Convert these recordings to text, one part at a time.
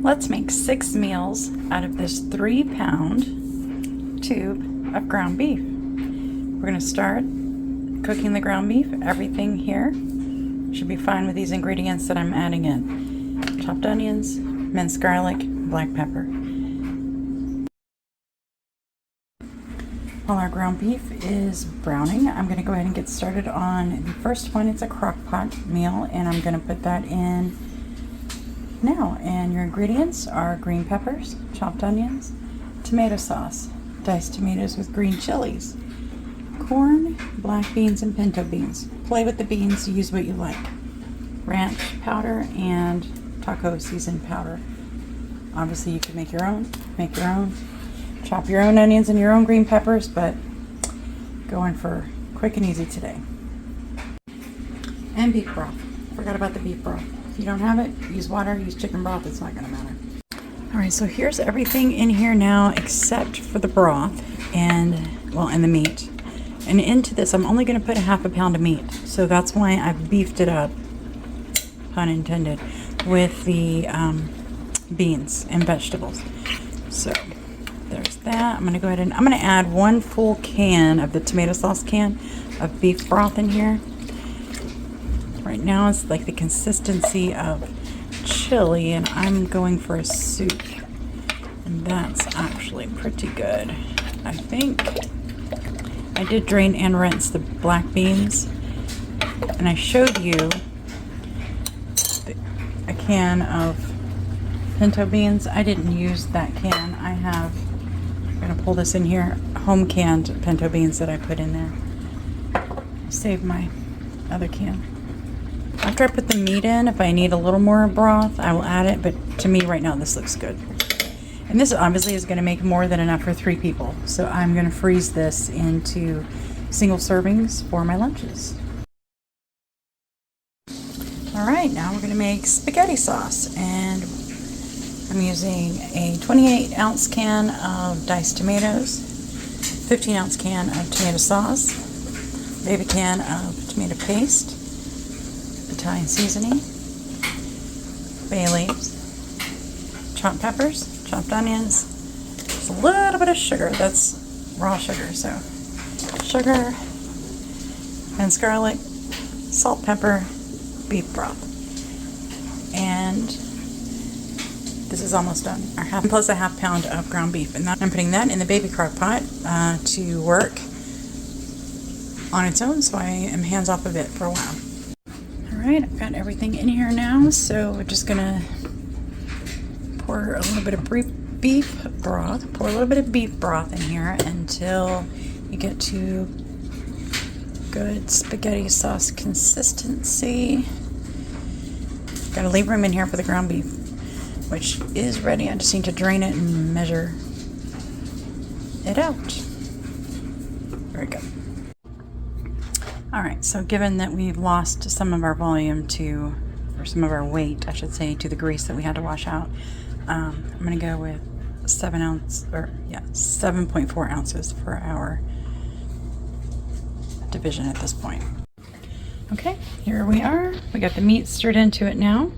Let's make 6 meals out of this 3-pound tube of ground beef. We're going to start cooking the ground beef. Everything here should be fine with these ingredients that I'm adding in. Chopped onions, minced garlic, black pepper. While our ground beef is browning, I'm going to go ahead and get started on the first one. It's a crock pot meal, and I'm going to put that in now. And your ingredients are green peppers, chopped onions, tomato sauce, diced tomatoes with green chilies, corn, black beans, and pinto beans. Play with the beans, use what you like. Ranch powder and taco seasoned powder. Obviously you can make your own. Chop your own onions and your own green peppers, but going for quick and easy today. And beef broth. Forgot about the beef broth. If you don't have it, use water, use chicken broth, it's not going to matter. Alright, so here's everything in here now except for the broth and the meat. And into this, I'm only going to put 1/2 pound of meat. So that's why I've beefed it up, pun intended, with the beans and vegetables. So there's that. I'm going to go ahead and I'm going to add 1 full can of the tomato sauce can of beef broth in here. Right now it's like the consistency of chili, and I'm going for a soup. And that's actually pretty good. I think I did drain and rinse the black beans, and I showed you a can of pinto beans. I didn't use that can. I'm going to pull this in here, home canned pinto beans that I put in there. Save my other can. After I put the meat in, if I need a little more broth, I will add it, but to me right now this looks good. And this obviously is going to make more than enough for 3 people, so I'm going to freeze this into single servings for my lunches. Alright, now we're going to make spaghetti sauce, and I'm using a 28-ounce can of diced tomatoes, 15-ounce can of tomato sauce, baby can of tomato paste, Italian seasoning, bay leaves, chopped peppers, chopped onions, just a little bit of sugar. That's raw sugar, so sugar, minced garlic, salt, pepper, beef broth. And this is almost done. Plus 1/2 pound of ground beef, and I'm putting that in the baby crock pot to work on its own, so I am hands off of it for a while. Alright, I've got everything in here now, so we're just gonna pour a little bit of beef broth. Pour a little bit of beef broth in here until you get to good spaghetti sauce consistency. Gotta leave room in here for the ground beef, which is ready. I just need to drain it and measure it out. Very good. Alright, so given that we've lost some of our volume or some of our weight, I should say, to the grease that we had to wash out, I'm going to go with 7.4 ounces for our division at this point. Okay, here we are. We got the meat stirred into it now,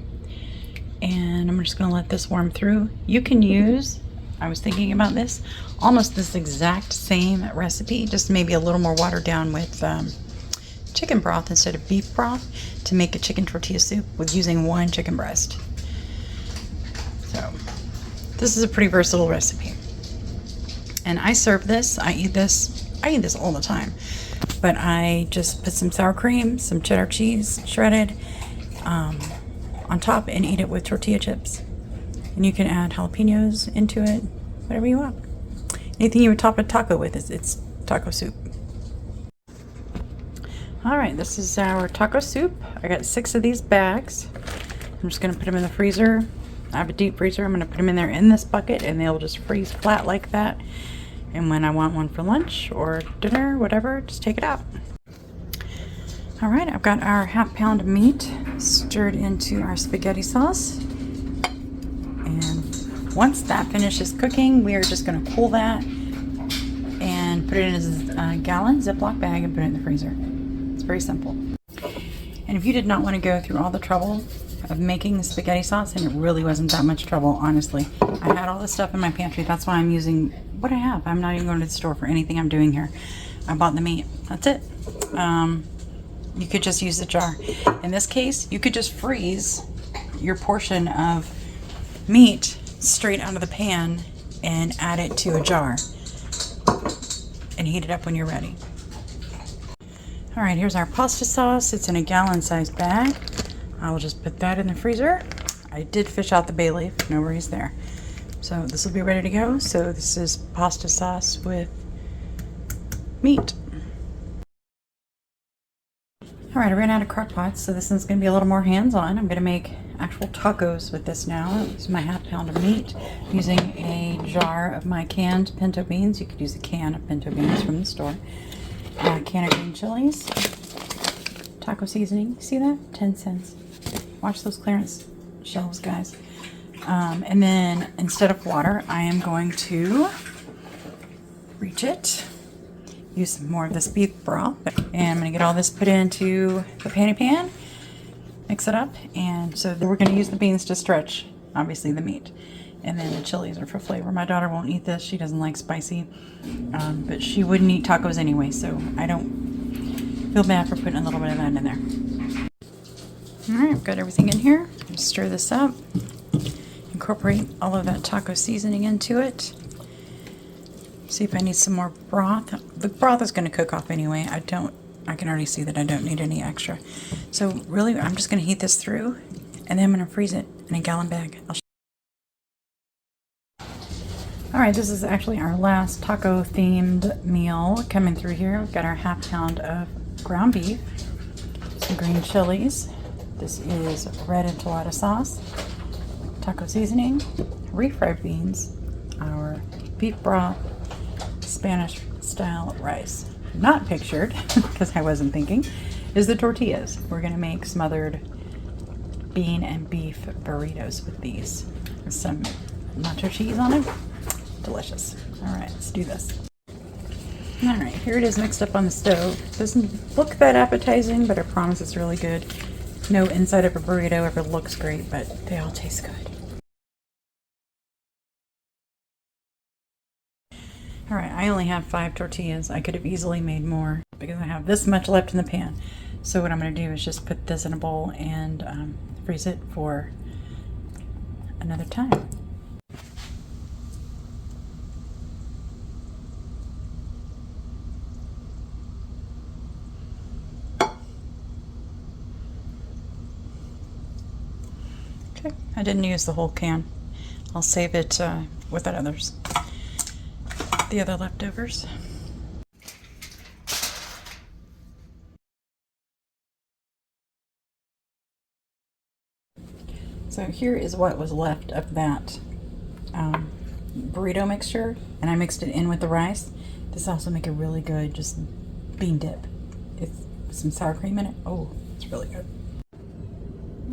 and I'm just going to let this warm through. You can use, I was thinking about this, almost this exact same recipe, just maybe a little more watered down with chicken broth instead of beef broth, to make a chicken tortilla soup with using 1 chicken breast. So this is a pretty versatile recipe, and I serve this. I eat this all the time, but I just put some sour cream, some cheddar cheese shredded on top, and eat it with tortilla chips. And you can add jalapenos into it, whatever you want. Anything you would top a taco with, it's taco soup. Alright, this is our taco soup. I got 6 of these bags. I'm just going to put them in the freezer. I have a deep freezer. I'm going to put them in there in this bucket, and they'll just freeze flat like that. And when I want one for lunch or dinner, whatever, just take it out. Alright, I've got our 1/2 pound of meat stirred into our spaghetti sauce. And once that finishes cooking, we are just going to cool that and put it in a gallon Ziploc bag and put it in the freezer. Very simple. And if you did not want to go through all the trouble of making the spaghetti sauce, and it really wasn't that much trouble, honestly. I had all this stuff in my pantry. That's why I'm using what I have. I'm not even going to the store for anything I'm doing here. I bought the meat. That's it. You could just use the jar. In this case, you could just freeze your portion of meat straight out of the pan and add it to a jar and heat it up when you're ready. All right, here's our pasta sauce. It's in a gallon-sized bag. I'll just put that in the freezer. I did fish out the bay leaf, no worries there. So this will be ready to go. So this is pasta sauce with meat. All right, I ran out of crock pots, so this one's gonna be a little more hands-on. I'm gonna make actual tacos with this now. This is my half-pound of meat. I'm using a jar of my canned pinto beans. You could use a can of pinto beans from the store. A can of green chilies, taco seasoning. See that? 10 cents. Watch those clearance shelves, guys. And then instead of water, I am going to reach it. Use some more of this beef broth. And I'm going to get all this put into the panny pan. Mix it up. And so we're going to use the beans to stretch, obviously, the meat. And then the chilies are for flavor. My daughter won't eat this. She doesn't like spicy. But she wouldn't eat tacos anyway, so I don't feel bad for putting a little bit of that in there. Alright, I've got everything in here. Just stir this up. Incorporate all of that taco seasoning into it. See if I need some more broth. The broth is going to cook off anyway. I can already see that I don't need any extra. So really, I'm just going to heat this through, and then I'm going to freeze it in a gallon bag. Alright, this is actually our last taco themed meal coming through here. We've got our half-pound of ground beef, some green chilies. This is red enchilada sauce, taco seasoning, refried beans, our beef broth, Spanish style rice. Not pictured, because I wasn't thinking, is the tortillas. We're going to make smothered bean and beef burritos with these. With some nacho cheese on it. Delicious. All right, let's do this. All right, here it is mixed up on the stove. Doesn't look that appetizing, but I promise it's really good. No inside of a burrito ever looks great, but they all taste good. All right, I only have 5 tortillas. I could have easily made more because I have this much left in the pan. So what I'm going to do is just put this in a bowl and freeze it for another time. I didn't use the whole can. I'll save it with the other leftovers. So here is what was left of that burrito mixture, and I mixed it in with the rice. This also make a really good just bean dip. It's some sour cream in it. Oh, it's really good.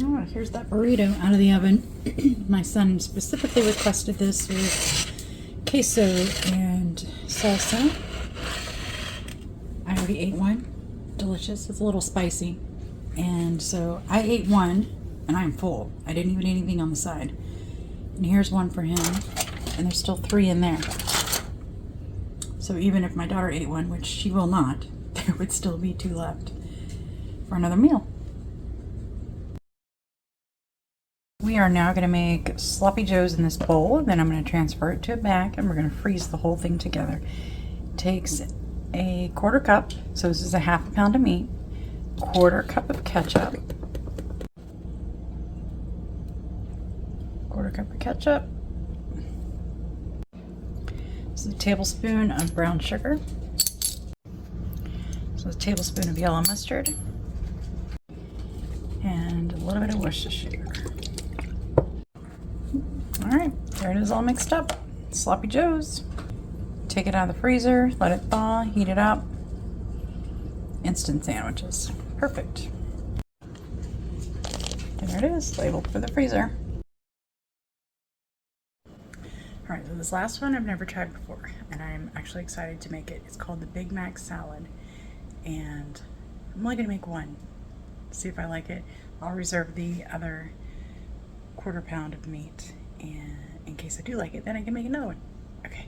Oh, here's that burrito out of the oven. My son specifically requested this with queso and salsa. I already ate one. Delicious. It's a little spicy. And so I ate one, and I'm full. I didn't even eat anything on the side. And here's one for him. And there's still 3 in there. So even if my daughter ate one, which she will not, there would still be 2 left for another meal. We are now going to make sloppy joes in this bowl, and then I'm going to transfer it to a bag, and we're going to freeze the whole thing together. It takes a 1/4 cup, so this is a half a pound of meat, 1/4 cup of ketchup, 1/4 cup of ketchup, this is a tablespoon of brown sugar, so a tablespoon of yellow mustard, and a little bit of Worcestershire. Alright, there it is all mixed up. Sloppy joes. Take it out of the freezer, let it thaw, heat it up. Instant sandwiches. Perfect. There it is, labeled for the freezer. Alright, so this last one I've never tried before, and I'm actually excited to make it. It's called the Big Mac salad, and I'm only going to make one. See if I like it. I'll reserve the other quarter pound of meat, and in case I do like it, then I can make another one. Okay.